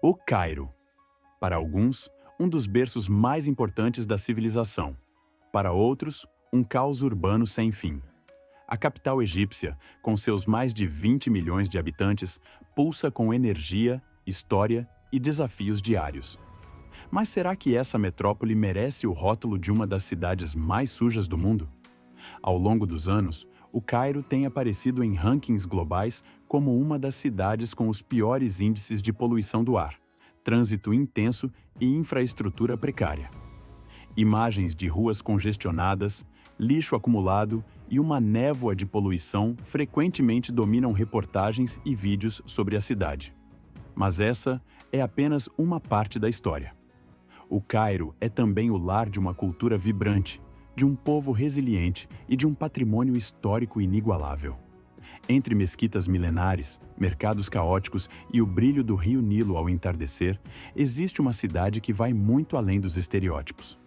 O Cairo. Para alguns, um dos berços mais importantes da civilização. Para outros, um caos urbano sem fim. A capital egípcia, com seus mais de 20 milhões de habitantes, pulsa com energia, história e desafios diários. Mas será que essa metrópole merece o rótulo de uma das cidades mais sujas do mundo? Ao longo dos anos, o Cairo tem aparecido em rankings globais como uma das cidades com os piores índices de poluição do ar, trânsito intenso e infraestrutura precária. Imagens de ruas congestionadas, lixo acumulado e uma névoa de poluição frequentemente dominam reportagens e vídeos sobre a cidade. Mas essa é apenas uma parte da história. O Cairo é também o lar de uma cultura vibrante, de um povo resiliente e de um patrimônio histórico inigualável. Entre mesquitas milenares, mercados caóticos e o brilho do rio Nilo ao entardecer, existe uma cidade que vai muito além dos estereótipos.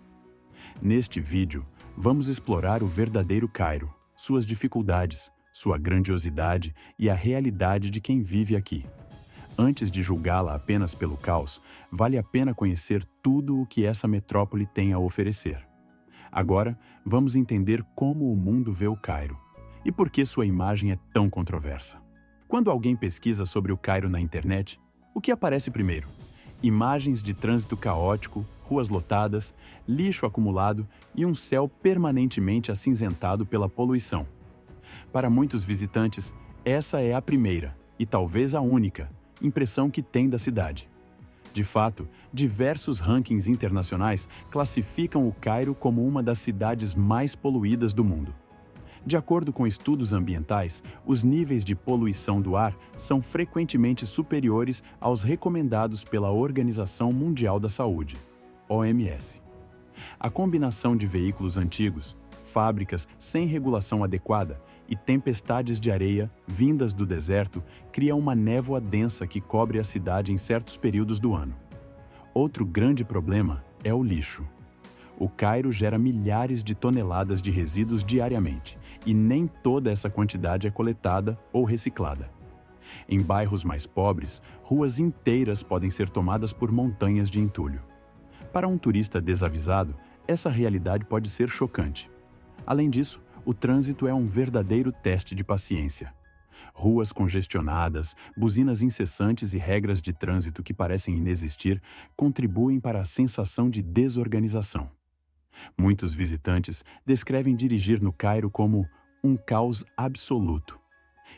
Neste vídeo, vamos explorar o verdadeiro Cairo, suas dificuldades, sua grandiosidade e a realidade de quem vive aqui. Antes de julgá-la apenas pelo caos, vale a pena conhecer tudo o que essa metrópole tem a oferecer. Agora, vamos entender como o mundo vê o Cairo e por que sua imagem é tão controversa. Quando alguém pesquisa sobre o Cairo na internet, o que aparece primeiro? Imagens de trânsito caótico, ruas lotadas, lixo acumulado e um céu permanentemente acinzentado pela poluição. Para muitos visitantes, essa é a primeira, e talvez a única, impressão que tem da cidade. De fato, diversos rankings internacionais classificam o Cairo como uma das cidades mais poluídas do mundo. De acordo com estudos ambientais, os níveis de poluição do ar são frequentemente superiores aos recomendados pela Organização Mundial da Saúde, OMS. A combinação de veículos antigos, fábricas sem regulação adequada e tempestades de areia vindas do deserto cria uma névoa densa que cobre a cidade em certos períodos do ano. Outro grande problema é o lixo. O Cairo gera milhares de toneladas de resíduos diariamente, e nem toda essa quantidade é coletada ou reciclada. Em bairros mais pobres, ruas inteiras podem ser tomadas por montanhas de entulho. Para um turista desavisado, essa realidade pode ser chocante. Além disso, o trânsito é um verdadeiro teste de paciência. Ruas congestionadas, buzinas incessantes e regras de trânsito que parecem inexistir contribuem para a sensação de desorganização. Muitos visitantes descrevem dirigir no Cairo como um caos absoluto.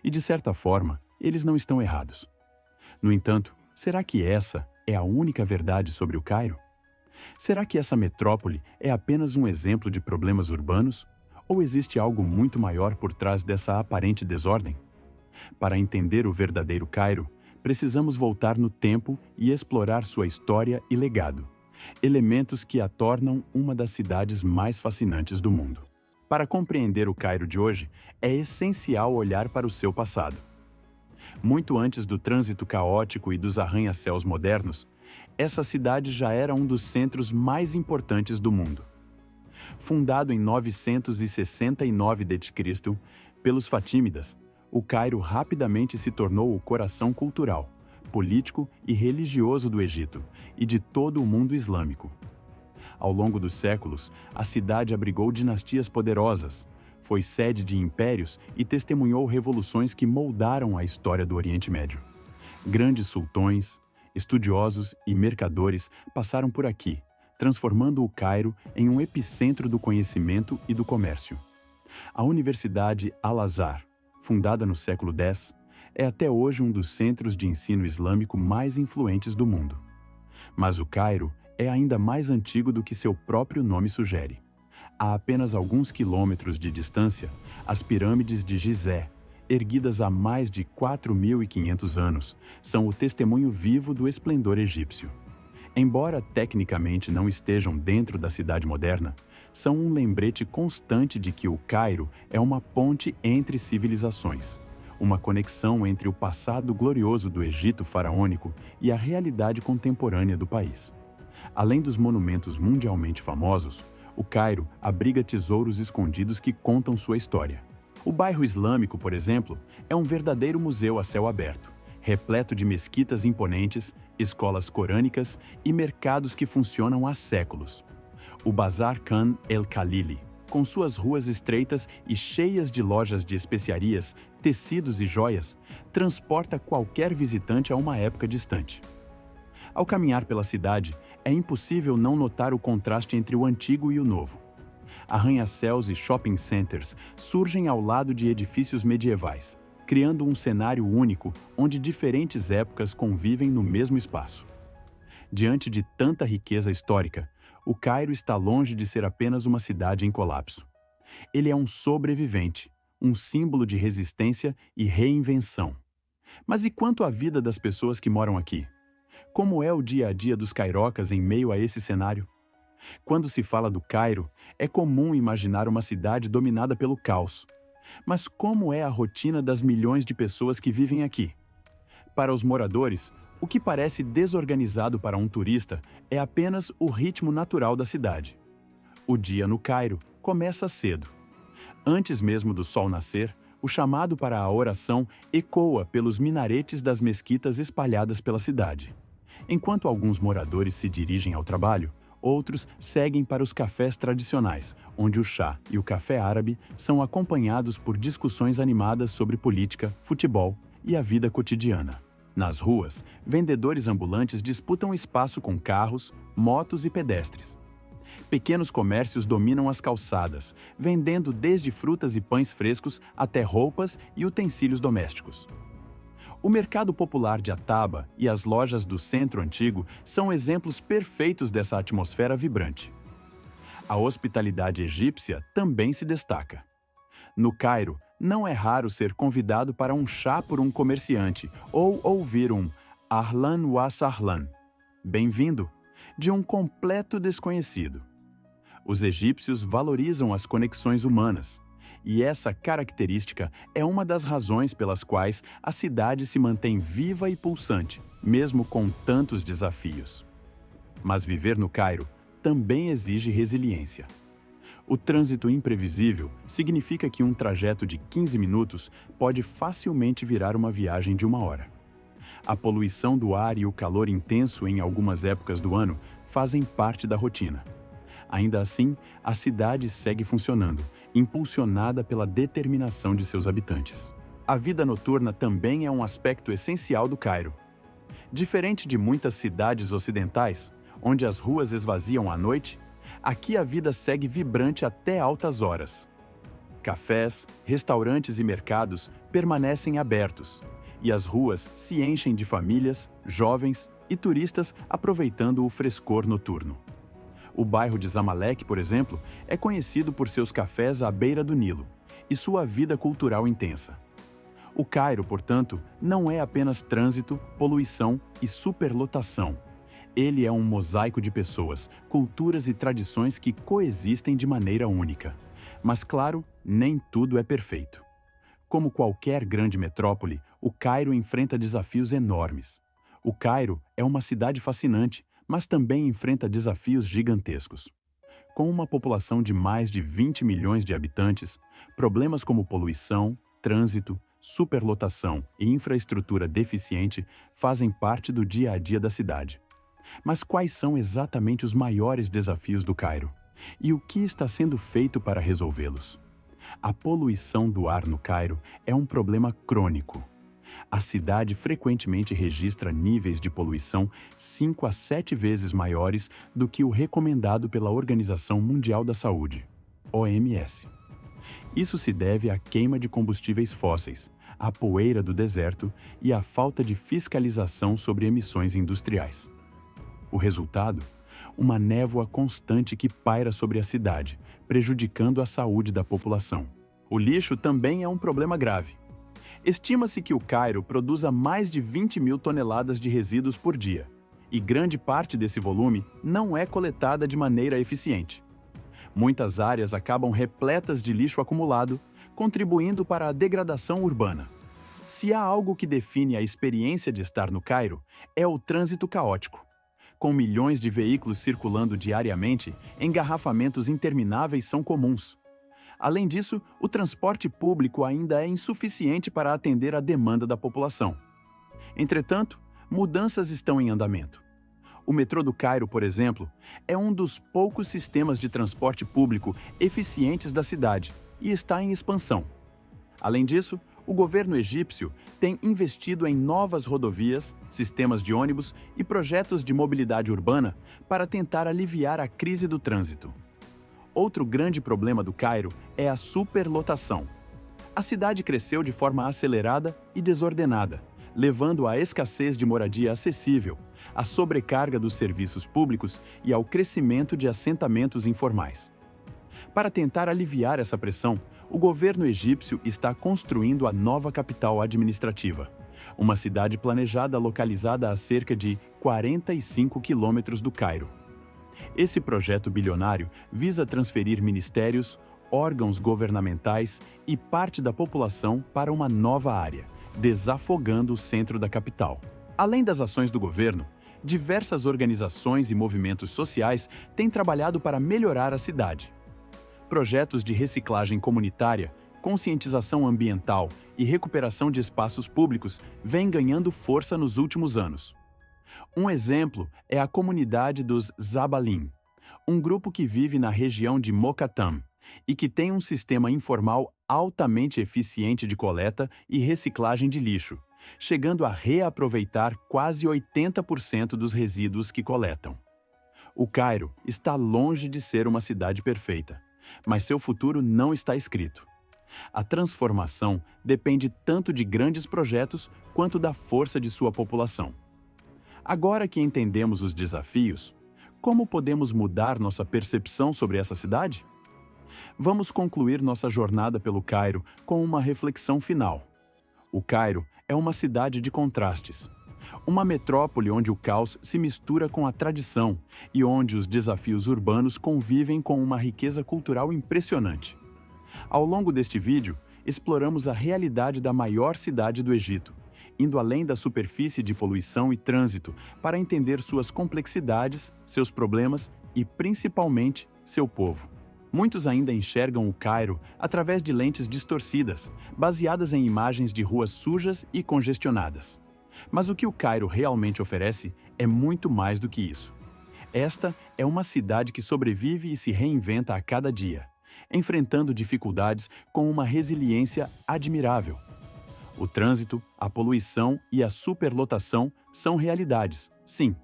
E, de certa forma, eles não estão errados. No entanto, será que essa é a única verdade sobre o Cairo? Será que essa metrópole é apenas um exemplo de problemas urbanos? Ou existe algo muito maior por trás dessa aparente desordem? Para entender o verdadeiro Cairo, precisamos voltar no tempo e explorar sua história e legado, elementos que a tornam uma das cidades mais fascinantes do mundo. Para compreender o Cairo de hoje, é essencial olhar para o seu passado. Muito antes do trânsito caótico e dos arranha-céus modernos, essa cidade já era um dos centros mais importantes do mundo. Fundado em 969 d.C. pelos Fatímidas, o Cairo rapidamente se tornou o coração cultural, político e religioso do Egito e de todo o mundo islâmico. Ao longo dos séculos, a cidade abrigou dinastias poderosas, foi sede de impérios e testemunhou revoluções que moldaram a história do Oriente Médio. Grandes sultões, estudiosos e mercadores passaram por aqui, transformando o Cairo em um epicentro do conhecimento e do comércio. A Universidade Al-Azhar, fundada no século X, é até hoje um dos centros de ensino islâmico mais influentes do mundo. Mas o Cairo é ainda mais antigo do que seu próprio nome sugere. A apenas alguns quilômetros de distância, as pirâmides de Gizé, erguidas há mais de 4.500 anos, são o testemunho vivo do esplendor egípcio. Embora tecnicamente não estejam dentro da cidade moderna, são um lembrete constante de que o Cairo é uma ponte entre civilizações, uma conexão entre o passado glorioso do Egito faraônico e a realidade contemporânea do país. Além dos monumentos mundialmente famosos, o Cairo abriga tesouros escondidos que contam sua história. O bairro islâmico, por exemplo, é um verdadeiro museu a céu aberto, repleto de mesquitas imponentes, escolas corânicas e mercados que funcionam há séculos. O Bazar Khan El Khalili, com suas ruas estreitas e cheias de lojas de especiarias, tecidos e joias, transporta qualquer visitante a uma época distante. Ao caminhar pela cidade, é impossível não notar o contraste entre o antigo e o novo. Arranha-céus e shopping centers surgem ao lado de edifícios medievais, criando um cenário único onde diferentes épocas convivem no mesmo espaço. Diante de tanta riqueza histórica, o Cairo está longe de ser apenas uma cidade em colapso. Ele é um sobrevivente, um símbolo de resistência e reinvenção. Mas e quanto à vida das pessoas que moram aqui? Como é o dia a dia dos cairocas em meio a esse cenário? Quando se fala do Cairo, é comum imaginar uma cidade dominada pelo caos. Mas como é a rotina das milhões de pessoas que vivem aqui? Para os moradores, o que parece desorganizado para um turista é apenas o ritmo natural da cidade. O dia no Cairo começa cedo. Antes mesmo do sol nascer, o chamado para a oração ecoa pelos minaretes das mesquitas espalhadas pela cidade. Enquanto alguns moradores se dirigem ao trabalho, outros seguem para os cafés tradicionais, onde o chá e o café árabe são acompanhados por discussões animadas sobre política, futebol e a vida cotidiana. Nas ruas, vendedores ambulantes disputam espaço com carros, motos e pedestres. Pequenos comércios dominam as calçadas, vendendo desde frutas e pães frescos até roupas e utensílios domésticos. O mercado popular de Ataba e as lojas do centro antigo são exemplos perfeitos dessa atmosfera vibrante. A hospitalidade egípcia também se destaca. No Cairo, não é raro ser convidado para um chá por um comerciante ou ouvir um Ahlan wa Sahlan, bem-vindo, de um completo desconhecido. Os egípcios valorizam as conexões humanas, e essa característica é uma das razões pelas quais a cidade se mantém viva e pulsante, mesmo com tantos desafios. Mas viver no Cairo também exige resiliência. O trânsito imprevisível significa que um trajeto de 15 minutos pode facilmente virar uma viagem de 1 hora. A poluição do ar e o calor intenso em algumas épocas do ano fazem parte da rotina. Ainda assim, a cidade segue funcionando, impulsionada pela determinação de seus habitantes. A vida noturna também é um aspecto essencial do Cairo. Diferente de muitas cidades ocidentais, onde as ruas esvaziam à noite, aqui a vida segue vibrante até altas horas. Cafés, restaurantes e mercados permanecem abertos, e as ruas se enchem de famílias, jovens e turistas aproveitando o frescor noturno. O bairro de Zamalek, por exemplo, é conhecido por seus cafés à beira do Nilo e sua vida cultural intensa. O Cairo, portanto, não é apenas trânsito, poluição e superlotação. Ele é um mosaico de pessoas, culturas e tradições que coexistem de maneira única. Mas, claro, nem tudo é perfeito. Como qualquer grande metrópole, o Cairo enfrenta desafios enormes. O Cairo é uma cidade fascinante, mas também enfrenta desafios gigantescos. Com uma população de mais de 20 milhões de habitantes, problemas como poluição, trânsito, superlotação e infraestrutura deficiente fazem parte do dia a dia da cidade. Mas quais são exatamente os maiores desafios do Cairo? E o que está sendo feito para resolvê-los? A poluição do ar no Cairo é um problema crônico. A cidade frequentemente registra níveis de poluição 5 a 7 vezes maiores do que o recomendado pela Organização Mundial da Saúde, OMS. Isso se deve à queima de combustíveis fósseis, à poeira do deserto e à falta de fiscalização sobre emissões industriais. O resultado? Uma névoa constante que paira sobre a cidade, prejudicando a saúde da população. O lixo também é um problema grave. Estima-se que o Cairo produza mais de 20 mil toneladas de resíduos por dia, e grande parte desse volume não é coletada de maneira eficiente. Muitas áreas acabam repletas de lixo acumulado, contribuindo para a degradação urbana. Se há algo que define a experiência de estar no Cairo, é o trânsito caótico. Com milhões de veículos circulando diariamente, engarrafamentos intermináveis são comuns. Além disso, o transporte público ainda é insuficiente para atender à demanda da população. Entretanto, mudanças estão em andamento. O metrô do Cairo, por exemplo, é um dos poucos sistemas de transporte público eficientes da cidade e está em expansão. Além disso, o governo egípcio tem investido em novas rodovias, sistemas de ônibus e projetos de mobilidade urbana para tentar aliviar a crise do trânsito. Outro grande problema do Cairo é a superlotação. A cidade cresceu de forma acelerada e desordenada, levando à escassez de moradia acessível, à sobrecarga dos serviços públicos e ao crescimento de assentamentos informais. Para tentar aliviar essa pressão, o governo egípcio está construindo a nova capital administrativa, uma cidade planejada localizada a cerca de 45 quilômetros do Cairo. Esse projeto bilionário visa transferir ministérios, órgãos governamentais e parte da população para uma nova área, desafogando o centro da capital. Além das ações do governo, diversas organizações e movimentos sociais têm trabalhado para melhorar a cidade. Projetos de reciclagem comunitária, conscientização ambiental e recuperação de espaços públicos vêm ganhando força nos últimos anos. Um exemplo é a comunidade dos Zabalim, um grupo que vive na região de Mokatam e que tem um sistema informal altamente eficiente de coleta e reciclagem de lixo, chegando a reaproveitar quase 80% dos resíduos que coletam. O Cairo está longe de ser uma cidade perfeita, mas seu futuro não está escrito. A transformação depende tanto de grandes projetos quanto da força de sua população. Agora que entendemos os desafios, como podemos mudar nossa percepção sobre essa cidade? Vamos concluir nossa jornada pelo Cairo com uma reflexão final. O Cairo é uma cidade de contrastes. Uma metrópole onde o caos se mistura com a tradição e onde os desafios urbanos convivem com uma riqueza cultural impressionante. Ao longo deste vídeo, exploramos a realidade da maior cidade do Egito, indo além da superfície de poluição e trânsito para entender suas complexidades, seus problemas e, principalmente, seu povo. Muitos ainda enxergam o Cairo através de lentes distorcidas, baseadas em imagens de ruas sujas e congestionadas. Mas o que o Cairo realmente oferece é muito mais do que isso. Esta é uma cidade que sobrevive e se reinventa a cada dia, enfrentando dificuldades com uma resiliência admirável. O trânsito, a poluição e a superlotação são realidades, sim,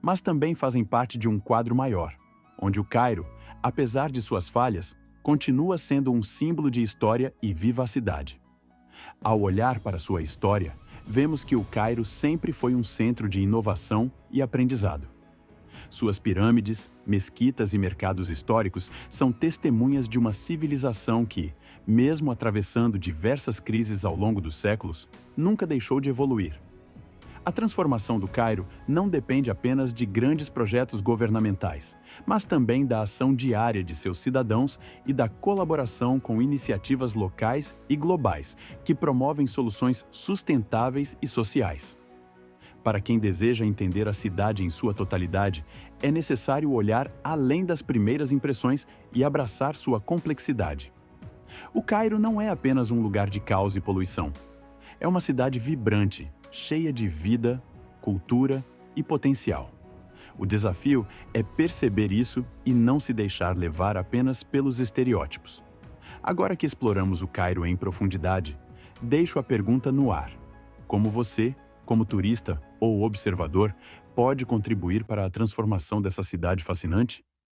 mas também fazem parte de um quadro maior, onde o Cairo, apesar de suas falhas, continua sendo um símbolo de história e vivacidade. Ao olhar para sua história, vemos que o Cairo sempre foi um centro de inovação e aprendizado. Suas pirâmides, mesquitas e mercados históricos são testemunhas de uma civilização que, mesmo atravessando diversas crises ao longo dos séculos, nunca deixou de evoluir. A transformação do Cairo não depende apenas de grandes projetos governamentais, mas também da ação diária de seus cidadãos e da colaboração com iniciativas locais e globais que promovem soluções sustentáveis e sociais. Para quem deseja entender a cidade em sua totalidade, é necessário olhar além das primeiras impressões e abraçar sua complexidade. O Cairo não é apenas um lugar de caos e poluição. É uma cidade vibrante, cheia de vida, cultura e potencial. O desafio é perceber isso e não se deixar levar apenas pelos estereótipos. Agora que exploramos o Cairo em profundidade, deixo a pergunta no ar. Como você, como turista ou observador, pode contribuir para a transformação dessa cidade fascinante?